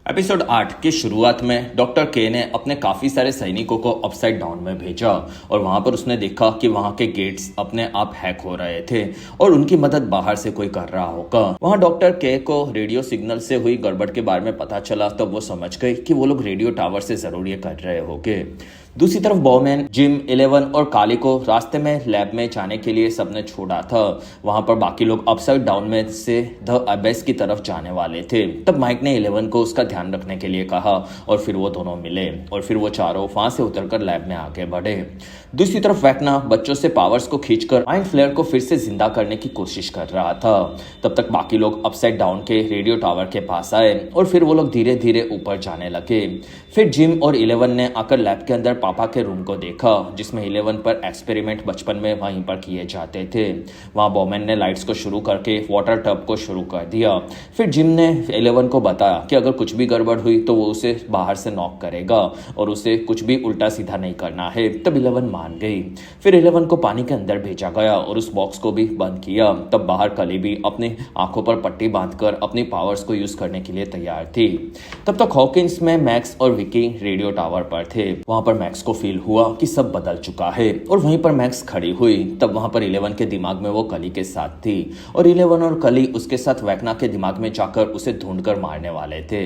Episode 8 की शुरुआत में डॉक्टर के ने अपने काफी सारे सैनिकों को अपसाइड डाउन में भेजा और वहां पर उसने देखा कि वहां के गेट्स अपने आप हैक हो रहे थे और उनकी मदद बाहर से कोई कर रहा होगा। वहां डॉक्टर के को रेडियो सिग्नल से हुई गड़बड़ के बारे में पता चला तब वो समझ गई कि वो लोग रेडियो टावर से जरूर ये कर रहे होंगे। दूसरी तरफ बॉमैन, जिम, 11 और काली को रास्ते में लैब में जाने के लिए सबने छोड़ा था। वहां पर बाकी लोग अपसाइड डाउन में से द अबेस की तरफ जाने वाले थे। तब माइक ने 11 को उसका ध्यान रखने के लिए कहा और फिर वो दोनों मिले और फिर वो चारों वहां से उतरकर लैब में आगे बढ़े। दूसरी तरफ वैक्ना बच्चों से पावर्स को खींचकर माइंड फ्लेयर को फिर से जिंदा करने की कोशिश कर रहा था। तब तक बाकी लोग अपसाइड डाउन के रेडियो टावर के पास आए और फिर वो लोग धीरे धीरे ऊपर जाने लगे। फिर जिम और 11 ने आकर लैब के अंदर पापा के रूम को देखा जिसमें 11 पर एक्सपेरिमेंट बचपन में वहीं पर किए जाते थे। वहां बॉमैन ने लाइट्स को शुरू करके वाटर टब को शुरू कर दिया। फिर जिम ने 11 को बताया कि अगर कुछ भी गड़बड़ हुई तो वो उसे बाहर से नॉक करेगा और उसे कुछ भी उल्टा सीधा नहीं करना है। तब 11 मान गई। फिर 11 को पानी के अंदर भेजा गया और उस बॉक्स को भी बंद किया। तब बाहर कली भी अपनी आंखों पर पट्टी बांधकर अपनी पावर्स को यूज करने के लिए तैयार थी। तब तक हॉकिंस में मैक्स और विकी रेडियो टावर पर थे। वहां पर मैक्स को फील हुआ कि सब बदल चुका है और वहीं पर मैक्स खड़ी हुई। तब वहां पर 11 के दिमाग में वो कली के साथ थी और 11 और कली उसके साथ वैक्ना के दिमाग में जाकर उसे ढूंढकर मारने वाले थे।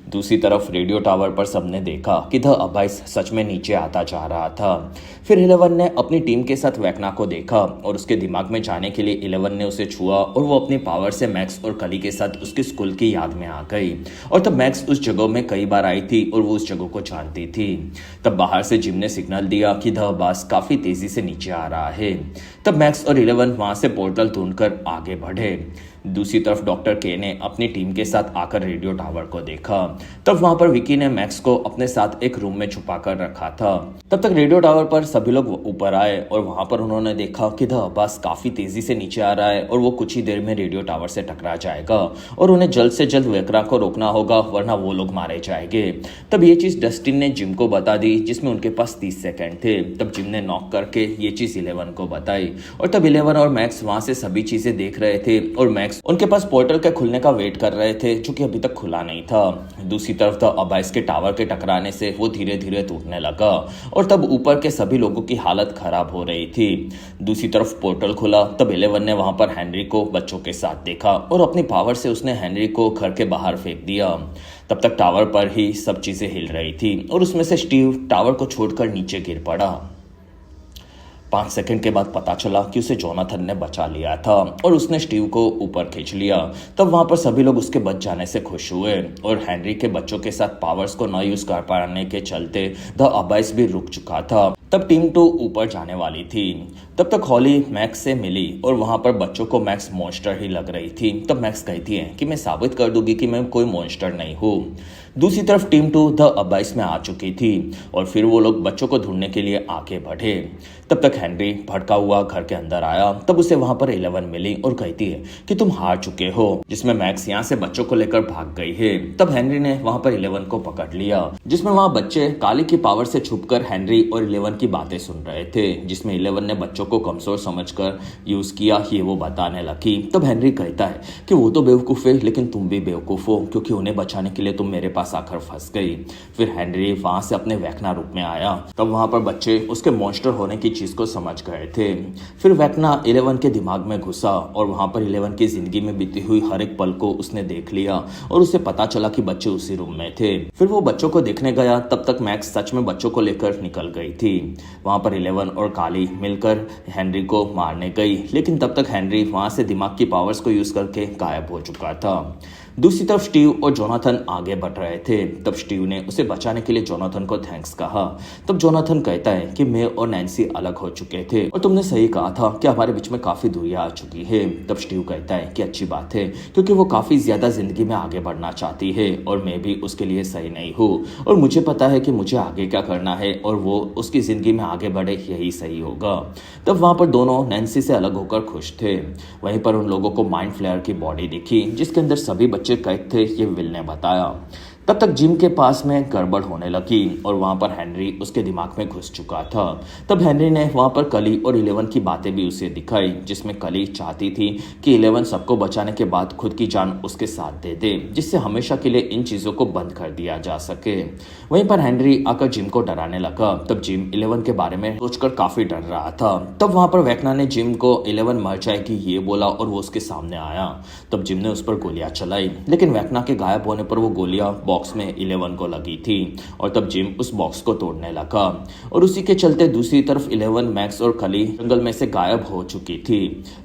दूसरी तरफ रेडियो टावर पर सबने देखा कि द अबाइस सच में नीचे आता जा रहा था। फिर 11 ने अपनी टीम के साथ वैक्ना को देखा और उसके दिमाग में जाने के लिए 11 ने उसे छुआ और वो अपनी पावर से मैक्स और कली के साथ उसके स्कूल की याद में आ गई। और तब मैक्स उस जगह में कई बार आई थी और वो उस जगह को जानती थी। तब बाहर से जिम ने सिग्नल दिया कि द अबास काफी तेजी से नीचे आ रहा है। तब मैक्स और 11 वहां से पोर्टल ढूंढकर आगे बढ़े। दूसरी तरफ डॉक्टर के ने अपनी टीम के साथ आकर रेडियो टावर को देखा। तब वहां पर विकी ने मैक्स को अपने साथ एक रूम में छुपा कर रखा था। तब तक रेडियो टावर पर सभी लोग ऊपर आए और वहां पर उन्होंने देखा कि द अब्बास काफी तेजी से नीचे आ रहा है और वो कुछ ही देर में रेडियो टावर से टकरा जाएगा और उन्हें जल्द से जल्द वैक्ना को रोकना होगा वरना वो लोग मारे जाएंगे। तब ये चीज डस्टिन ने जिम को बता दी जिसमें उनके पास 30 सेकंड थे। तब जिम ने नॉक करके ये चीज 11 को बताई और तब 11 और मैक्स वहां से सभी चीजें देख रहे थे और मैक्स उनके पास पोर्टल के खुलने का वेट कर रहे थे जो कि अभी तक खुला नहीं था। दूसरी तरफ द अबाइस के टावर के टकराने से वो धीरे धीरे टूटने लगा और तब ऊपर के सभी लोगों की हालत खराब हो रही थी। दूसरी तरफ पोर्टल खुला। तब 11 ने वहां पर हेनरी को बच्चों के साथ देखा और अपनी पावर से उसने हेनरी को घर के बाहर फेंक दिया। तब तक टावर पर ही सब चीजें हिल रही थी और उसमें से स्टीव टावर को छोड़कर नीचे गिर पड़ा। 5 सेकंड के बाद पता चला कि उसे जोनाथन ने बचा लिया था और उसने स्टीव को ऊपर खींच लिया। तब वहां पर सभी लोग उसके बच जाने से खुश हुए और हेनरी के बच्चों के साथ पावर्स को न यूज कर पाने के चलते द अबाइस भी रुक चुका था। तब टीम 2 ऊपर जाने वाली थी। तब तक हॉली मैक्स से मिली और वहां पर बच्चों को मैक्स मॉन्स्टर ही लग रही थी। तब मैक्स कहती है कि मैं साबित कर दूंगी कि मैं कोई मॉन्स्टर नहीं हूँ। दूसरी तरफ टीम 2 द अबाइस में आ चुकी थी और फिर वो लोग बच्चों को ढूंढने के लिए आगे बढ़े। तब तक हेनरी भड़का हुआ घर के अंदर आया। तब उसे वहां पर 11 मिली और कहती है कि तुम हार चुके हो, जिसमें मैक्स यहाँ से बच्चों को लेकर भाग गई है। तब हेनरी ने वहां पर 11 को पकड़ लिया जिसमें वहां बच्चे काली की पावर से छुपकर हेनरी और 11 की बातें सुन रहे थे जिसमें 11 ने बच्चों को कमजोर समझकर यूज किया ये वो बताने लगी। तब हेनरी कहता है कि वो तो बेवकूफ है लेकिन तुम भी बेवकूफ हो क्योंकि उन्हें बचाने के लिए तुम मेरे पास आकर फंस गई। फिर हेनरी वहां से अपने वैक्ना रूप में आया। तब वहां पर बच्चे उसके मॉन्स्टर होने की चीज को समझ गए थे। फिर वैक्ना 11 के दिमाग में घुसा और वहां पर 11 की जिंदगी में बीती हुई हर एक पल को उसने देख लिया और उसे पता चला कि बच्चे उसी रूम में थे। फिर वो बच्चों को देखने गया। तब तक मैक्स सच में बच्चों को लेकर निकल गई थी। वहां पर 11 और काली मिलकर हेनरी को मारने गई लेकिन तब तक हेनरी वहां से दिमाग की पावर्स को यूज करके गायब हो चुका था। दूसरी तरफ स्टीव और जोनाथन आगे बढ़ रहे थे। तब स्टीव ने उसे बचाने के लिए जोनाथन को थैंक्स कहा। तब जोनाथन कहता है कि मैं और नैन्सी अलग हो चुके थे और तुमने सही कहा था कि हमारे बीच में काफी दूरियां आ चुकी है। तब स्टीव कहता है कि अच्छी बात है क्योंकि वो काफी ज्यादा जिंदगी में आगे बढ़ना चाहती है और मैं भी उसके लिए सही नहीं हूँ और मुझे पता है कि मुझे आगे क्या करना है और वो उसकी जिंदगी में आगे बढ़े यही सही होगा। तब वहां पर दोनों नैन्सी से अलग होकर खुश थे। वहीं पर उन लोगों को माइंड फ्लेयर की बॉडी दिखी जिसके अंदर सभी बच्चे कैद थे ये विल ने बताया। तब तक जिम के पास में गड़बड़ होने लगी और वहां पर हेनरी उसके दिमाग में घुस चुका था। तब हेनरी ने वहां पर कली और इलेवन की बातें भी उसे दिखाई, जिसमें कली चाहती थी कि इलेवन सबको बचाने के बाद खुद की जान उसके साथ दे दे, जिससे हमेशा के लिए इन चीजों को बंद कर दिया जा सके। वहीं पर हेनरी आकर जिम को डराने लगा। तब जिम इलेवन के बारे में सोचकर काफी डर रहा था। तब वहां पर वेकना ने जिम को इलेवन मर जाएगी ये बोला और वो उसके सामने आया। तब जिम ने उस पर गोलियां चलाई, लेकिन वेकना के गायब होने पर वो गोलियां बॉक्स में इलेवन को लगी थी और तब जिम उस बॉक्स को तोड़ने लगा और उसी के चलते दूसरी तरफ इलेवन, मैक्स और कली जंगल में से गायब हो चुकी थी।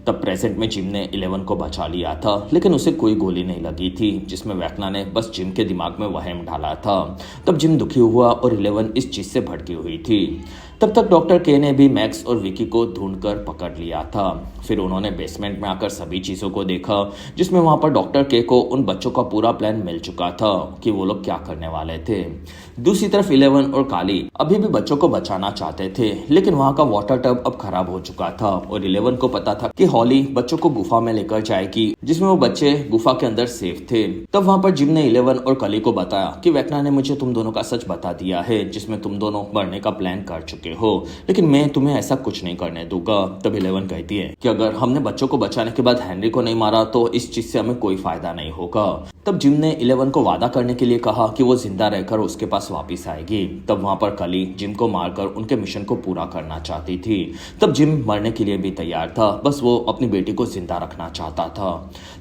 तब प्रेजेंट में जिम ने इलेवन को बचा लिया था, लेकिन उसे कोई गोली नहीं लगी थी, जिसमें वेकना ने बस जिम के दिमाग में वहम डाला था। तब जिम दुखी हुआ और इलेवन इस चीज से भड़की हुई थी। तब तक डॉक्टर के ने भी मैक्स और विकी को ढूंढकर पकड़ लिया था। फिर उन्होंने बेसमेंट में आकर सभी चीजों को देखा, जिसमें वहां पर डॉक्टर के को उन बच्चों का पूरा प्लान मिल चुका था कि वो लोग क्या करने वाले थे। दूसरी तरफ इलेवन और काली अभी भी बच्चों को बचाना चाहते थे, लेकिन वहां का वाटर टब अब खराब हो चुका था और इलेवन को पता था कि हॉली बच्चों को गुफा में लेकर जाएगी, जिसमें वो बच्चे गुफा के अंदर सेफ थे। तब वहां पर जिम ने इलेवन और कली को बताया कि वेकना ने मुझे तुम दोनों का सच बता दिया है, जिसमें तुम दोनों मरने का प्लान कर चुके हो, लेकिन मैं तुम्हें ऐसा कुछ नहीं करने दूंगा। तब इलेवन कहती है कि अगर हमने बच्चों को बचाने के बाद हेनरी को नहीं मारा तो इस चीज से हमें कोई फायदा नहीं होगा। तब जिम ने इलेवन को वादा करने के लिए कहा कि वो जिंदा रहकर उसके पास वापस आएगी। तब वहां पर कली जिम को मारकर उनके मिशन को पूरा करना चाहती थी। तब जिम मरने के लिए भी तैयार था, बस वो अपनी बेटी को जिंदा रखना चाहता था।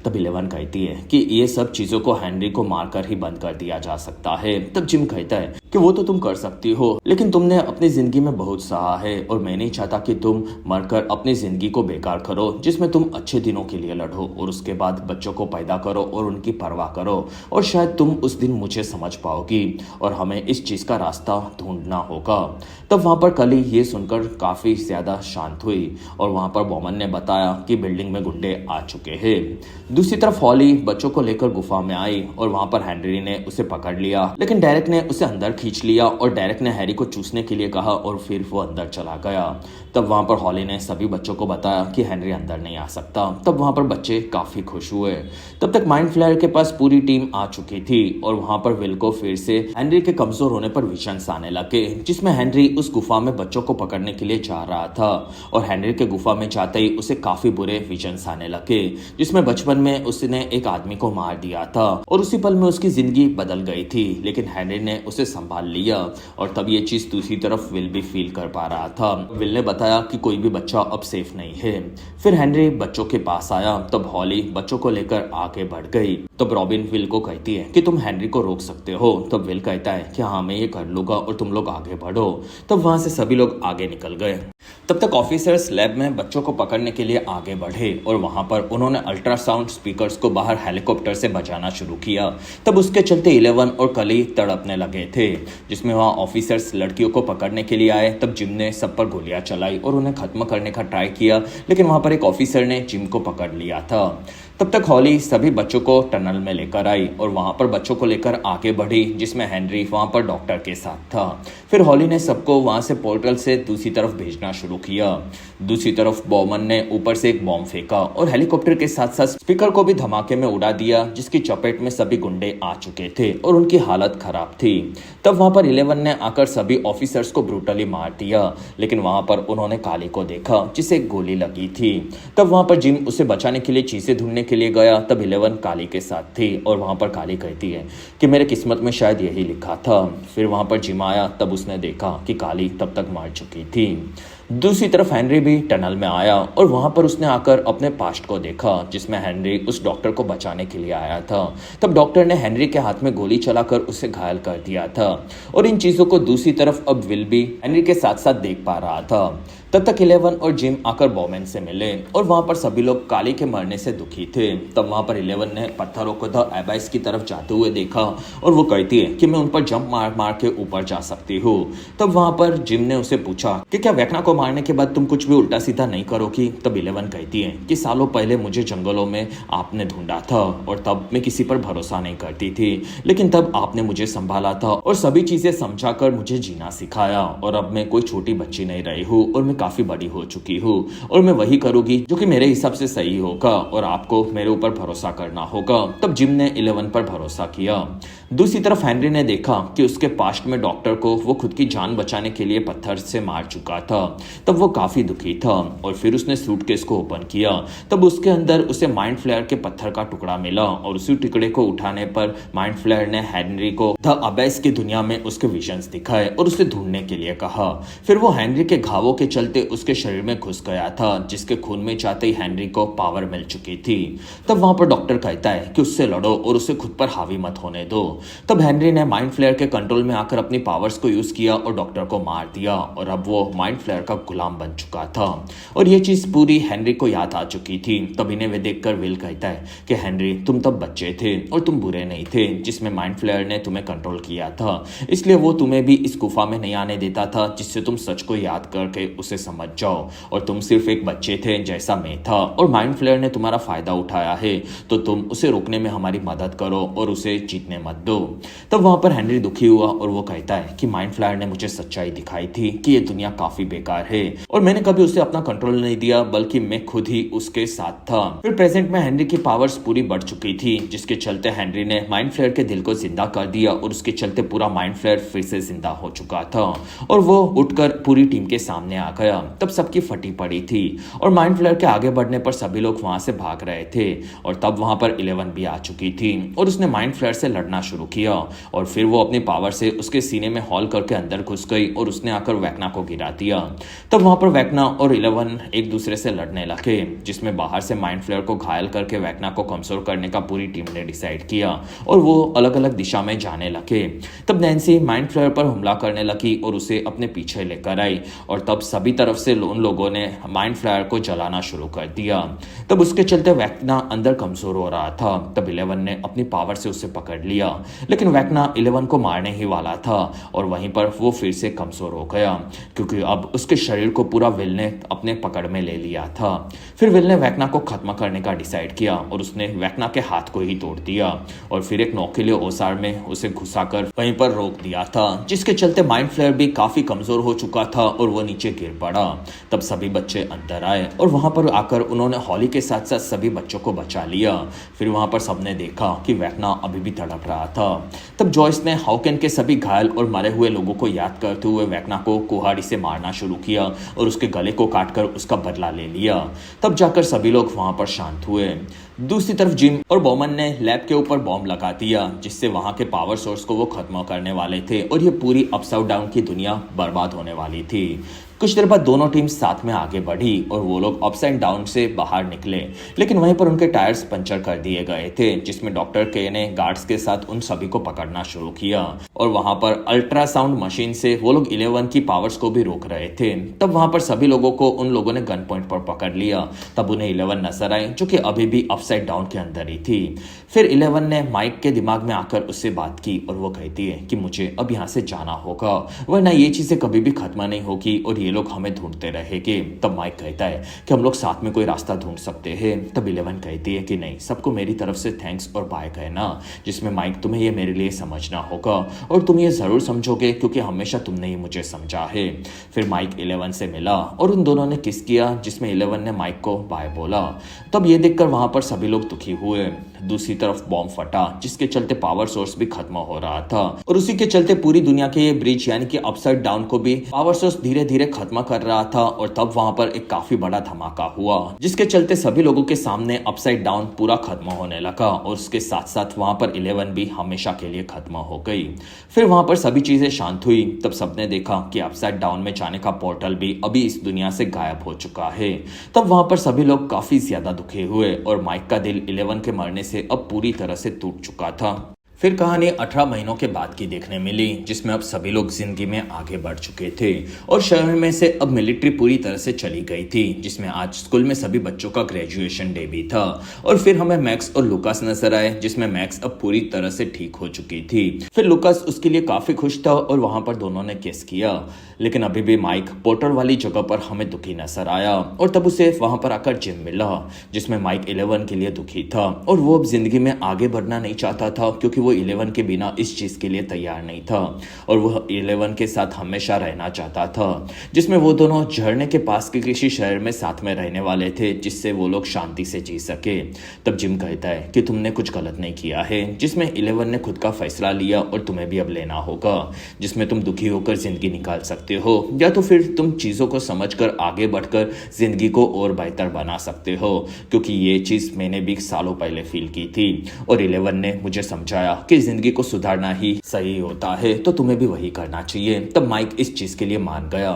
तब इलेवन कहती है कि ये सब चीजों को हेनरी को मारकर ही बंद कर दिया जा सकता है। तब जिम कहता है कि वो तो तुम कर सकती हो, लेकिन तुमने अपनी जिंदगी में बहुत सहा है और मैं नहीं चाहता कि तुम मरकर अपनी जिंदगी को बेकार करो, जिसमें तुम अच्छे दिनों के लिए लड़ो और उसके बाद बच्चों को पैदा करो और उनकी परवाह करो, और शायद तुम उस दिन मुझे समझ पाओगी और हमें इस चीज का रास्ता ढूंढना होगा। तब वहां पर कली ये सुनकर काफी ज्यादा शांत हुई और वहां पर बॉमन ने बताया कि बिल्डिंग में गुंडे आ चुके हैं। दूसरी तरफ हॉली बच्चों को लेकर गुफा में आई और वहां पर हेनरी ने उसे पकड़ लिया, लेकिन डेरेक ने उसे अंदर खींच लिया और डेरेक ने हैरी को चूसने के लिए कहा और फिर वो अंदर चला गया। तब वहां पर हॉली ने सभी बच्चों को बताया कि हेनरी अंदर नहीं आ सकता। तब वहां पर बच्चे काफी खुश हुए। तब तक माइंड फ्लेयर के पास पूरी टीम आ चुकी थी और वहां पर विल को फिर से हेनरी के कमजोर होने पर विजन्स आने लगे, जिसमें हेनरी उस गुफा में बच्चों को पकड़ने के लिए जा रहा था और हेनरी के गुफा में जाते ही उसे काफी बुरे विजन्स आने लगे, जिसमें बचपन में उसने एक आदमी को मार दिया था और उसी पल में उसकी जिंदगी बदल गई थी, लेकिन हेनरी ने उसे संभाल लिया। और तब ये चीज दूसरी तरफ विल भी फील कर पा रहा था। विल ने बताया कि कोई भी बच्चा अब सेफ नहीं है। फिर हेनरी बच्चों के पास आया। तब हॉली बच्चों को लेकर आगे बढ़ गई। तब रॉबिन विल को कहती है कि तुम हेनरी को रोक सकते हो। तब विल कहता है कि हाँ मैं ये कर लूंगा और तुम लोग आगे बढ़ो। तब वहां से सभी लोग आगे निकल गए। तब तक ऑफिसर्स लैब में बच्चों को पकड़ने के लिए आगे बढ़े और वहां पर उन्होंने अल्ट्रासाउंड स्पीकर्स को बाहर हेलीकॉप्टर से बजाना शुरू किया। तब उसके चलते इलेवन और कली तड़पने लगे थे, जिसमें वहां ऑफिसर्स लड़कियों को पकड़ने के लिए आए। तब जिम ने सब पर गोलियां चलाई और उन्हें खत्म करने का ट्राई किया, लेकिन वहां पर एक ऑफिसर ने जिम को पकड़ लिया था। तब तक हॉली सभी बच्चों को टनल में लेकर आई और वहां पर बच्चों को लेकर आगे बढ़ी, जिसमें हेनरी वहां पर डॉक्टर के साथ था। फिर हॉली ने सबको वहां से पोर्टल से दूसरी तरफ भेजना शुरू किया। दूसरी तरफ बॉमन ने ऊपर से एक बॉम्ब फेंका और हेलीकॉप्टर के साथ साथ स्पीकर को भी धमाके में उड़ा दिया, जिसकी चपेट में सभी गुंडे आ चुके थे और उनकी हालत खराब थी। तब वहां पर इलेवन ने आकर सभी ऑफिसर्स को ब्रूटली मार दिया, लेकिन वहां पर उन्होंने काली को देखा जिसे गोली लगी थी। तब वहां पर जिम उसे बचाने के लिए चीजें ढूंढने के लिए गया। तब इलेवन काली के साथ थी और वहां पर काली कहती है कि मेरे किस्मत में शायद यही लिखा था। फिर वहां पर जिम आया। तब उसने देखा कि काली तब तक मर चुकी थी। दूसरी तरफ हेनरी भी टनल में आया और वहां पर उसने आकर अपने पास्ट को देखा, जिसमें हेनरी उस डॉक्टर को बचाने के लिए आया था। तब डॉक्टर ने हेनरी के हाथ में गोली चलाकर उसे घायल कर दिया था और इन चीजों को दूसरी तरफ अब विल भी हेनरी के साथ साथ देख पा रहा था। तब तक इलेवन और जिम आकर बॉमन से मिले और वहां पर सभी लोग काली के मरने से दुखी थे। तब वहां पर इलेवन ने पत्थरों को द एबाइस की तरफ जाते हुए देखा और वो कहती है कि मैं उन पर जंप मार मार के ऊपर जा सकती हूँ। तब वहां पर जिम ने उसे पूछा कि क्या वेकना को मारने के बाद तुम कुछ भी उल्टा सीधा नहीं करोगी। तब इलेवन कहती है कि सालों पहले मुझे जंगलों में आपने ढूंढा था और तब मैं किसी पर भरोसा नहीं करती थी, लेकिन तब आपने मुझे संभाला था और सभी चीजें समझाकर मुझे जीना सिखाया और अब मैं कोई छोटी बच्ची नहीं रही हूँ और मैं काफी बड़ी हो चुकी हूँ और मैं वही करूंगी जो कि मेरे हिसाब से सही होगा और आपको मेरे ऊपर भरोसा करना होगा। तब जिम ने इलेवन पर भरोसा किया। दूसरी तरफ हेनरी ने देखा कि उसके पास्ट में डॉक्टर को वो खुद की जान बचाने के लिए पत्थर से मार चुका था। तब वो काफी दुखी था और फिर उसने सूटकेस को ओपन किया। तब उसके अंदर उसे माइंड फ्लेयर के पत्थर का टुकड़ा मिला और उसी टुकड़े को उठाने पर माइंड फ्लेयर ने हेनरी को द अबैस की दुनिया में उसके विजन्स दिखाए और उसे ढूंढने के लिए कहा। फिर वो हेनरी के घावों के चलते उसके शरीर में घुस गया था, जिसके खून में जाते ही हेनरी को पावर मिल चुकी थी। तब वहां पर डॉक्टर कहता है कि उससे लड़ो और उसे खुद पर हावी मत होने दो। तब हेनरी ने माइंड फ्लेयर के कंट्रोल में आकर अपनी पावर्स को यूज किया और डॉक्टर को मार दिया और अब वो माइंड फ्लेयर का गुलाम बन चुका था। और ये चीज पूरी हेनरी को याद आ चुकी थी। तब इन्हें वे देखकर विल कहता है कि हेनरी, तुम तब बच्चे थे और तुम बुरे नहीं थे, जिसमें माइंड फ्लेयर ने तुम्हें कंट्रोल किया था, इसलिए वो तुम्हें भी इस गुफा में नहीं आने देता था, जिससे तुम सच को याद करके उसे समझ जाओ। और तुम सिर्फ एक बच्चे थे जैसा मैं था, और माइंड फ्लेयर ने तुम्हारा फायदा उठाया है, तो तुम उसे रोकने में हमारी मदद करो और उसे जीतने मत दो। तब वहां पर हेनरी दुखी हुआ और वो कहता है कि माइंड फ्लेयर ने मुझे सच्चाई दिखाई थी कि ये दुनिया काफी बेकार है और मैंने कभी उसे अपना कंट्रोल नहीं दिया, बल्कि मैं खुद ही उसके साथ था। फिर प्रेजेंट में हेनरी की पावर्स पूरी बढ़ चुकी थी, जिसके चलते हेनरी ने माइंड फ्लेयर के दिल को जिंदा कर दिया और उसके चलते पूरा माइंड फ्लेयर फिर से जिंदा हो चुका था और वो उठकर पूरी टीम के सामने आ गया। तब सबकी फटी पड़ी थी और माइंड फ्लेयर के आगे बढ़ने पर सभी लोग वहां से भाग रहे थे और तब वहां पर 11 भी आ चुकी थी और उसने माइंड फ्लेयर से लड़ना शुरू किया और फिर वो अपनी पावर से उसके सीने में हॉल करके अंदर घुस गई और उसने आकर वैक्ना को गिरा दिया। तब वहां पर वैक्ना और 11 एक दूसरे से लड़ने लगे, जिसमें बाहर से माइंड फ्लेयर को घायल करके वैक्ना को कमजोर करने का पूरी टीम ने डिसाइड किया और वो अलग अलग दिशा में जाने लगे। तब नैन्सी माइंड फ्लेयर पर हमला करने लगी और उसे अपने पीछे लेकर आई और तब सभी तरफ से उन लोगों ने माइंड फ्लेयर को जलाना शुरू कर दिया। तब उसके चलते वैक्ना अंदर कमजोर हो रहा था। तब 11 ने अपनी पावर से उसे पकड़ लिया, लेकिन वैक्ना 11 को मारने ही वाला था और वहीं पर वो फिर से कमजोर हो गया, क्योंकि अब उसके शरीर को पूरा विल ने अपने पकड़ में ले लिया था। फिर विल ने वैक्ना को खत्म करने का डिसाइड किया और उसने वैक्ना के हाथ को ही तोड़ दिया और फिर एक नोकीले औजार में उसे घुसाकर वहीं पर रोक दिया था, जिसके चलते माइंड फ्लेयर भी काफी कमजोर हो चुका था और वो नीचे गिर पड़ा। तब सभी बच्चे अंदर आए और वहां पर आकर उन्होंने हॉली के साथ साथ सभी बच्चों को बचा लिया। फिर वहां पर सबने देखा कि वैक्ना अभी भी तड़प रहा था। तब जॉयस ने हाउकेन के सभी घायल और मरे हुए लोगों को याद करते हुए वैक्ना को कुहाड़ी से मारना शुरू किया और उसके गले को काटकर उसका बदला ले लिया। तब जाकर सभी लोग वहां पर शांत हुए। दूसरी तरफ जिम और बॉमन ने लैब के ऊपर बॉम्ब लगा दिया, जिससे वहां के पावर सोर्स को वो खत्म करने वाले थे और ये पूरी अपसाइड डाउन की दुनिया बर्बाद होने वाली थी। कुछ देर बाद दोनों टीम साथ में आगे बढ़ी और वो लोग अपसाइड डाउन से बाहर निकले, लेकिन वहीं पर उनके टायर्स पंचर कर दिए गए थे, जिसमें डॉक्टर के ने गार्ड्स के साथ उन सभी को पकड़ना शुरू किया और वहां पर अल्ट्रासाउंड मशीन से वो लोग 11 की पावर्स को भी रोक रहे थे। तब वहां पर सभी लोगों को उन लोगों ने गन पॉइंट पर पकड़ लिया। तब उन्हें 11 नजर आई, जो कि अभी भी अपसाइड डाउन के अंदर ही थी। फिर 11 ने माइक के दिमाग में आकर उससे बात की और वो कहती है कि मुझे अब यहाँ से जाना होगा, वरना ये चीजें कभी भी खत्म नहीं होगी और ये लोग हमें ढूंढते रहेंगे। तब माइक कहता है कि हम लोग साथ में कोई रास्ता ढूंढ सकते हैं। तब 11 कहती है कि नहीं, सबको मेरी तरफ से थैंक्स और बाय कहना, जिसमें माइक तुम्हें ये मेरे लिए समझना होगा और तुम ये जरूर समझोगे क्योंकि हमेशा तुमने ही मुझे समझा है। फिर माइक 11 से मिला और उन दोनों ने किस किया, जिसमें 11 ने माइक को बाय बोला। तब ये देखकर वहां पर सभी लोग दुखी हुए। दूसरी तरफ बॉम्ब फटा, जिसके चलते पावर सोर्स भी खत्म हो रहा था और उसी के चलते पूरी दुनिया के ये ब्रिज यानी कि अपसाइड डाउन को भी पावर सोर्स धीरे धीरे खत्म कर रहा था और तब वहां पर एक काफी बड़ा धमाका हुआ, जिसके चलते सभी लोगों के सामने अपसाइड डाउन पूरा खत्म होने लगा और उसके साथ साथ वहां पर 11 भी हमेशा के लिए खत्म हो गई। फिर वहां पर सभी चीजें शांत हुई। तब सबने देखा कि अपसाइड डाउन में जाने का पोर्टल भी अभी इस दुनिया से गायब हो चुका है। तब वहां पर सभी लोग काफी ज्यादा दुखी हुए और माइक का दिल 11 के मरने से अब पूरी तरह से टूट चुका था। फिर कहानी 18 महीनों के बाद की देखने मिली, जिसमें अब सभी लोग जिंदगी में आगे बढ़ चुके थे और शहर में से अब मिलिट्री पूरी तरह से चली गई थी, जिसमें आज स्कूल में सभी बच्चों का ग्रेजुएशन डे भी था। और फिर हमें मैक्स और लुकास नजर आए, जिसमें मैक्स अब पूरी तरह से ठीक हो चुकी थी। फिर लुकास उसके लिए काफी खुश था और वहां पर दोनों ने किस किया, लेकिन अभी भी माइक पोर्टल वाली जगह पर हमें दुखी नजर आया और तब उसे वहां पर आकर जिम मिला, जिसमें माइक 11 के लिए दुखी था और वो अब जिंदगी में आगे बढ़ना नहीं चाहता था, क्योंकि वो इलेवन के बिना इस चीज़ के लिए तैयार नहीं था और वह इलेवन के साथ हमेशा रहना चाहता था, जिसमें वो दोनों झरने के पास के किसी शहर में साथ में रहने वाले थे, जिससे वो लोग शांति से जी सके। तब जिम कहता है कि तुमने कुछ गलत नहीं किया है, जिसमें इलेवन ने खुद का फैसला लिया और तुम्हें भी अब लेना होगा, जिसमें तुम दुखी होकर जिंदगी निकाल सकते हो या तो फिर तुम चीज़ों को समझकर आगे बढ़कर जिंदगी को और बेहतर बना सकते हो, क्योंकि ये चीज़ मैंने भी सालों पहले फील की थी और इलेवन ने मुझे समझाया कि जिंदगी को सुधारना ही सही होता है, तो तुम्हें भी वही करना चाहिए। तब माइक इस चीज़ के लिए मान गया।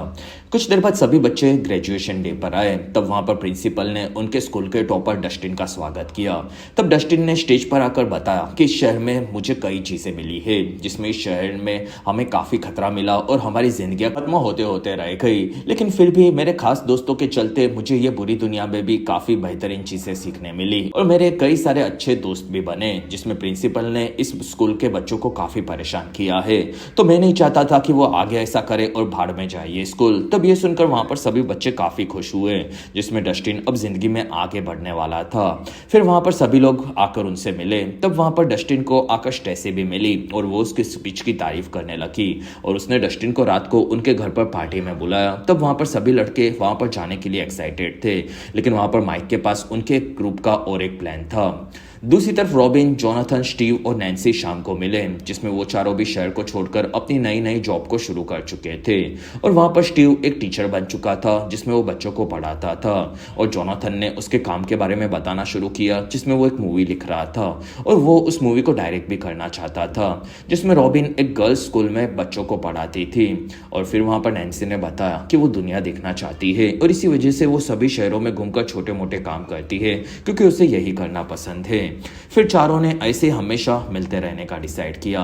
कुछ देर बाद सभी बच्चे ग्रेजुएशन डे पर आए। तब वहां पर प्रिंसिपल ने उनके स्कूल के टॉपर डस्टिन का स्वागत किया। तब डस्टिन ने स्टेज पर आकर बताया कि इस शहर में मुझे कई चीजें मिली है, जिसमें इस शहर में हमें काफी खतरा मिला और हमारी जिंदगी खत्म होते होते रह गई, लेकिन फिर भी मेरे खास दोस्तों के चलते मुझे ये बुरी दुनिया में भी काफी बेहतरीन चीजें सीखने मिली और मेरे कई सारे अच्छे दोस्त भी बने, जिसमें प्रिंसिपल ने इस स्कूल के बच्चों को काफी परेशान किया है, तो मैं नहीं चाहता था कि वो आगे ऐसा करे और भाड़ में जाए ये स्कूल। तब ये सुनकर वहां पर सभी बच्चे काफी खुश हुए, जिसमें डस्टिन अब जिंदगी में आगे बढ़ने वाला था। फिर वहां पर सभी लोग आकर उनसे मिले। तब वहां पर डस्टिन को आकर स्टेसी भी मिली और वो उसकी स्पीच की तारीफ करने लगी और उसने डस्टिन को रात को उनके घर पर पार्टी में बुलाया। तब वहां पर सभी लड़के वहां पर जाने के लिए एक्साइटेड थे, लेकिन वहां पर माइक के पास उनके ग्रुप का और एक प्लान था। दूसरी तरफ रॉबिन, जोनाथन, स्टीव और नैन्सी शाम को मिले, जिसमें वो चारों भी शहर को छोड़कर अपनी नई नई जॉब को शुरू कर चुके थे और वहां पर स्टीव एक टीचर बन चुका था, जिसमें वो बच्चों को पढ़ाता था और जोनाथन ने उसके काम के बारे में बताना शुरू किया, जिसमें वो एक मूवी लिख रहा था और वो उस मूवी को डायरेक्ट भी करना चाहता था, जिसमें रॉबिन एक गर्ल्स स्कूल में बच्चों को पढ़ाती थी और फिर वहां पर नैन्सी ने बताया कि वो दुनिया देखना चाहती है और इसी वजह से वो सभी शहरों में घूमकर छोटे मोटे काम करती है, क्योंकि उसे यही करना पसंद है। फिर चारों ने ऐसे हमेशा मिलते रहने का डिसाइड किया।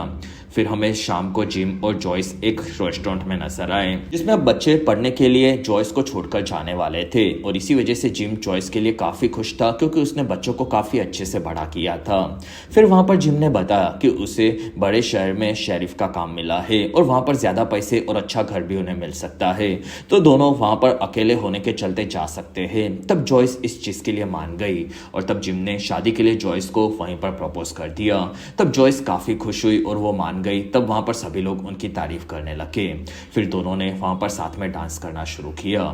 फिर हमें शाम को जिम और जॉयस एक रेस्टोरेंट में नजर आए, जिसमें अब बच्चे पढ़ने के लिए जॉयस को छोड़कर जाने वाले थे और इसी वजह से जिम जॉयस के लिए काफी खुश था, क्योंकि उसने बच्चों को काफी अच्छे से बड़ा किया था। फिर वहां पर जिम ने बताया कि उसे बड़े शहर में शेरिफ का काम मिला है और वहां पर ज्यादा पैसे और अच्छा घर भी उन्हें मिल सकता है, तो दोनों वहां पर अकेले होने के चलते जा सकते हैं। तब जॉयस इस चीज के लिए मान गई और तब जिम ने शादी के लिए जॉयस को वहीं पर प्रपोज कर दिया। तब जॉयस काफी खुश हुई और वो मान गई। तब वहां पर सभी लोग उनकी तारीफ करने लगे। फिर दोनों ने वहां पर साथ में डांस करना शुरू किया।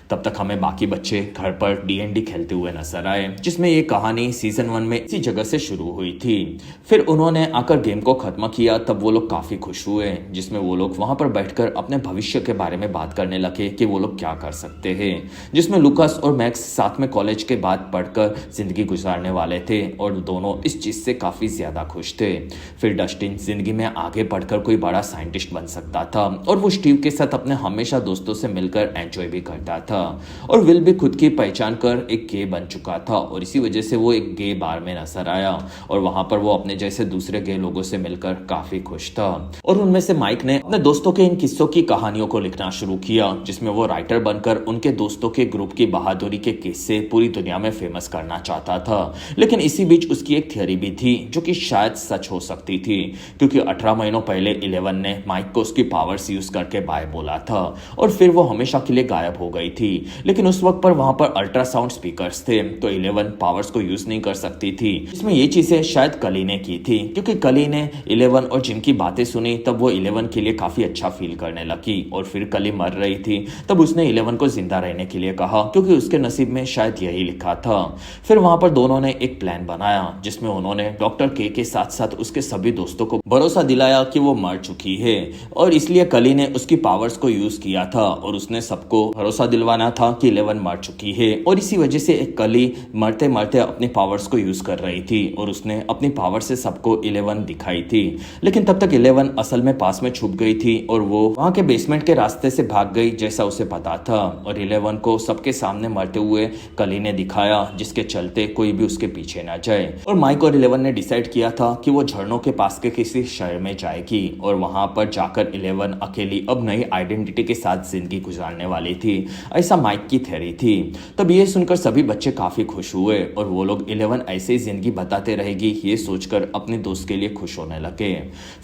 तब तक हमें बाकी बच्चे घर पर D&D खेलते हुए नजर आए, जिसमें ये कहानी सीजन 1 में इसी जगह से शुरू हुई थी। फिर उन्होंने आकर गेम को खत्म किया। तब वो लोग काफी खुश हुए, जिसमें वो लोग वहां पर बैठकर अपने भविष्य के बारे में बात करने लगे कि वो लोग क्या कर सकते हैं, जिसमें लुकास और मैक्स साथ में कॉलेज के बाद पढ़कर जिंदगी गुजारने वाले थे और दोनों इस चीज से काफी ज्यादा खुश थे। फिर डस्टिन जिंदगी में आगे बढ़कर कोई बड़ा साइंटिस्ट बन सकता था और वो स्टीव के साथ अपने हमेशा दोस्तों से मिलकर एंजॉय भी करता था और विल भी खुद की पहचान कर एक गे बन चुका था और इसी वजह से वो एक गे बार में नजर आया और वहां पर वो अपने जैसे दूसरे गे लोगों से मिलकर काफी खुश था। और उनमें से माइक ने अपने दोस्तों के इन किस्सों की कहानियों को लिखना शुरू किया, जिसमें वो राइटर बनकर उनके दोस्तों के ग्रुप की बहादुरी के किस्से पूरी दुनिया में फेमस करना चाहता था। लेकिन इसी बीच उसकी एक थियरी भी थी जो कि शायद सच हो सकती थी, क्योंकि 18 महीनों पहले इलेवन ने माइक को उसकी पावर्स यूज करके बाय बोला था और फिर वो हमेशा के लिए गायब हो गई थी। लेकिन उस वक्त पर वहां पर अल्ट्रासाउंड स्पीकर्स थे, तो इलेवन पावर्स को यूज नहीं कर सकती थी। इसमें ये चीजें शायद कली ने की थी, क्योंकि कली ने इलेवन और जिम की बातें सुनी। तब वो इलेवन के लिए काफी अच्छा फील करने लगी और फिर कली मर रही थी। तब उसने इलेवन को जिंदा रहने के लिए कहा, क्योंकि उसके नसीब में शायद यही लिखा था। फिर वहां पर दोनों ने एक प्लान बनाया, जिसमें उन्होंने डॉक्टर के साथ साथ उसके सभी दोस्तों को भरोसा दिलाया कि वो मर चुकी है और इसलिए कली ने उसकी पावर्स को यूज किया था और उसने सबको भरोसा दिलवाना था कि इलेवन मर चुकी है और इसी वजह से कली मरते मरते अपनी पावर्स को यूज कर रही थी और उसने अपनी पावर से सबको इलेवन दिखाई थी। लेकिन तब तक इलेवन असल में पास में छुप गई थी और वो वहां के बेसमेंट के रास्ते से भाग गई जैसा उसे पता था और इलेवन को सबके सामने मरते हुए कली ने दिखाया, जिसके चलते कोई भी उसके पीछे ना जाए। और माइक और इलेवन ने डिसाइड किया था कि वो झरनों के पास के किसी शहर में जाएगी और वहां पर जाकर 11 अकेली अब नई आइडेंटिटी के साथ जिंदगी गुजारने वाली थी। ऐसा माइक की थ्योरी थी। तब ये सुनकर सभी बच्चे काफी खुश हुए और वो लोग 11 ऐसे ही जिंदगी बताते रहेगी ये सोचकर अपने दोस्त के लिए खुश होने लगे।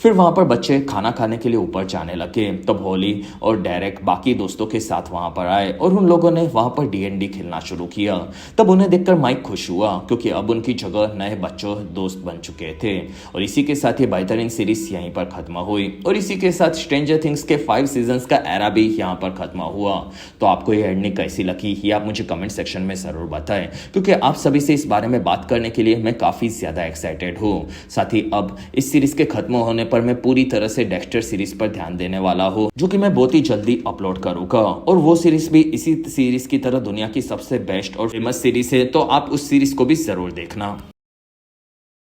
फिर वहां पर बच्चे खाना खाने के लिए ऊपर जाने लगे। तब होली और डेरेक बाकी दोस्तों के साथ वहां पर आए और उन लोगों ने वहां पर D&D खेलना शुरू किया। तब उन्हें देखकर माइक खुश हुआ क्योंकि अब उनकी जगह नए बच्चों दोस्त बन चुके थे। और इसी के साथ ये बेहतरीन सीरीज यहीं पर खत्म हुई और इसी के साथ स्ट्रेंजर थिंग्स के 5 सीजन्स का एरा भी यहाँ पर खत्म हुआ। तो आपको ये एंडिंग कैसी लगी ये आप मुझे कमेंट सेक्शन में जरूर बताएं क्योंकि आप सभी से इस बारे में बात करने के लिए मैं काफी ज्यादा एक्साइटेड हूँ। साथ ही अब इस सीरीज के खत्म होने पर मैं पूरी तरह से डेक्स्टर सीरीज पर ध्यान देने वाला हूँ जो कि मैं बहुत ही जल्दी अपलोड करूंगा। और वो सीरीज भी इसी सीरीज की तरह दुनिया की सबसे बेस्ट और फेमस सीरीज है, तो आप उस सीरीज को भी जरूर देखना।